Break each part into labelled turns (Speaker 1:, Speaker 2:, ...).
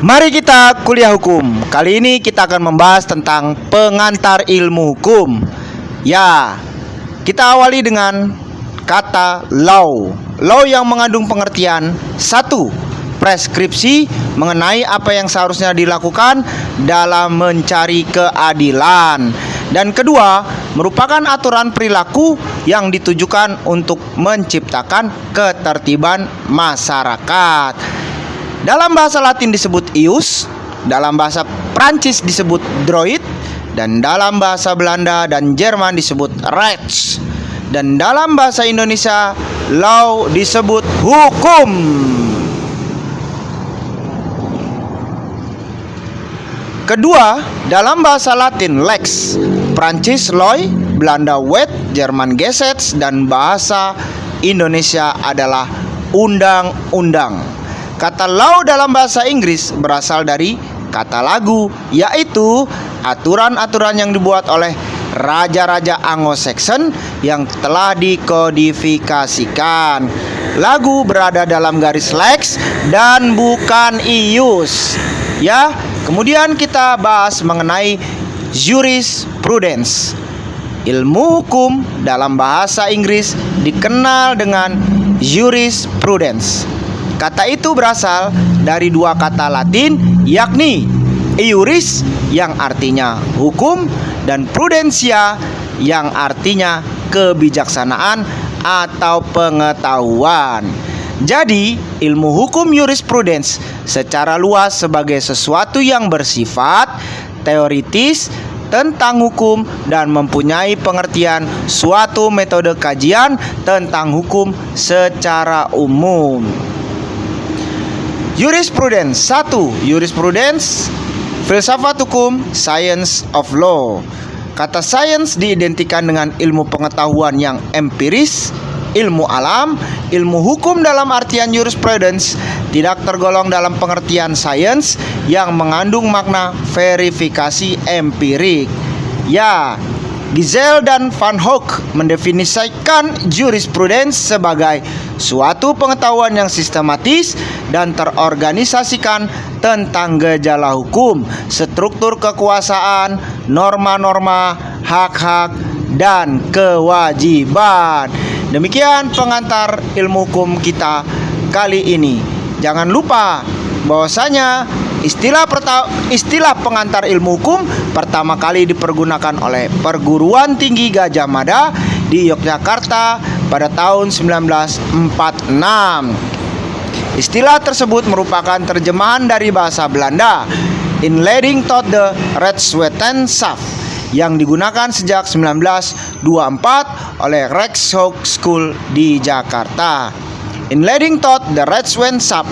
Speaker 1: Mari kita kuliah hukum. Kali ini kita akan membahas tentang pengantar ilmu hukum. Ya, kita awali dengan kata law. Law yang mengandung pengertian: satu, preskripsi mengenai apa yang seharusnya dilakukan dalam mencari keadilan. Dan kedua, merupakan aturan perilaku yang ditujukan untuk menciptakan ketertiban masyarakat. Dalam bahasa Latin disebut ius, dalam bahasa Prancis disebut droit, dan dalam bahasa Belanda dan Jerman disebut recht, dan dalam bahasa Indonesia law disebut hukum. Kedua, dalam bahasa Latin lex, Prancis loi, Belanda wet, Jerman Gesetz, dan bahasa Indonesia adalah undang-undang. Kata law dalam bahasa Inggris berasal dari kata lagu, yaitu aturan-aturan yang dibuat oleh raja-raja Anglo-Saxon yang telah dikodifikasikan. Lagu berada dalam garis lex dan bukan ius. Ya, kemudian kita bahas mengenai jurisprudence. Ilmu hukum dalam bahasa Inggris dikenal dengan jurisprudence. Kata itu berasal dari dua kata Latin, yakni iuris yang artinya hukum dan prudentia yang artinya kebijaksanaan atau pengetahuan. Jadi, ilmu hukum jurisprudence secara luas sebagai sesuatu yang bersifat teoritis tentang hukum dan mempunyai pengertian suatu metode kajian tentang hukum secara umum. Jurisprudence. 1. Jurisprudence, filsafat hukum, science of law. Kata science diidentikan dengan ilmu pengetahuan yang empiris, ilmu alam. Ilmu hukum dalam artian jurisprudence tidak tergolong dalam pengertian science yang mengandung makna verifikasi empirik. Ya, Gizel dan Van Hoek mendefinisikan jurisprudence sebagai suatu pengetahuan yang sistematis dan terorganisasikan tentang gejala hukum, struktur kekuasaan, norma-norma, hak-hak, dan kewajiban. Demikian pengantar ilmu hukum kita kali ini. Jangan lupa bahwasanya istilah pengantar ilmu hukum pertama kali dipergunakan oleh Perguruan Tinggi Gadjah Mada di Yogyakarta pada tahun 1946. Istilah tersebut merupakan terjemahan dari bahasa Belanda, Inleiding tot de Rechtswetenschap, yang digunakan sejak 1924 oleh Rijkshogeschool di Jakarta. Inleiding tot de Rechtswetenschap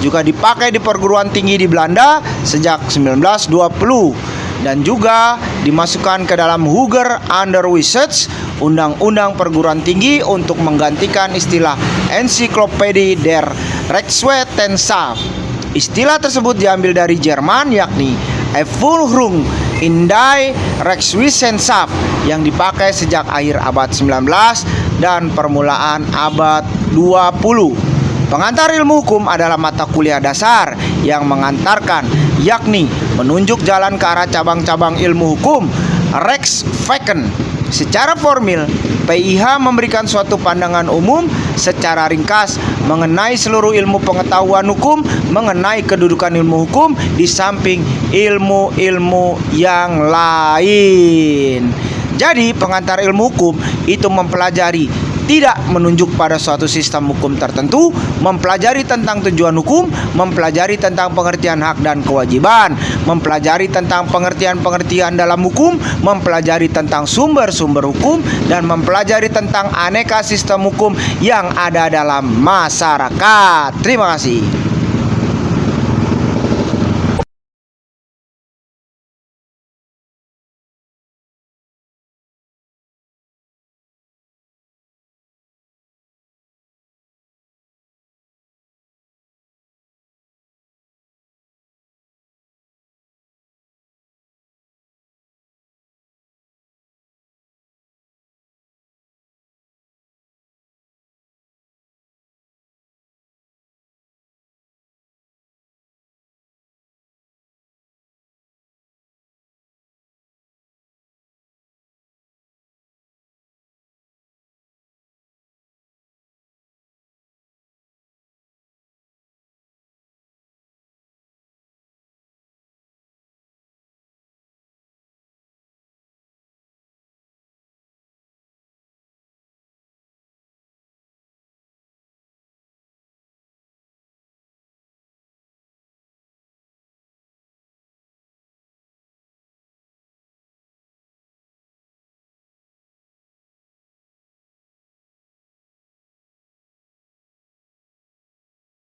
Speaker 1: juga dipakai di perguruan tinggi di Belanda sejak 1920 dan juga dimasukkan ke dalam Hoger Onderwijs, undang-undang perguruan tinggi, untuk menggantikan istilah Encyclopedie der Rechtswetenschap. Istilah tersebut diambil dari Jerman, yakni Einführung in die Rechtswissenschaft, yang dipakai sejak akhir abad 19 dan permulaan abad 20. Pengantar ilmu hukum adalah mata kuliah dasar yang mengantarkan, yakni menunjuk jalan ke arah cabang-cabang ilmu hukum. Rechtsweken. Secara formil, PIH memberikan suatu pandangan umum secara ringkas mengenai seluruh ilmu pengetahuan hukum, mengenai kedudukan ilmu hukum di samping ilmu-ilmu yang lain. Jadi, pengantar ilmu hukum itu mempelajari, tidak menunjuk pada suatu sistem hukum tertentu, mempelajari tentang tujuan hukum, mempelajari tentang pengertian hak dan kewajiban, mempelajari tentang pengertian-pengertian dalam hukum, mempelajari tentang sumber-sumber hukum, dan mempelajari tentang aneka sistem hukum yang ada dalam masyarakat. Terima kasih.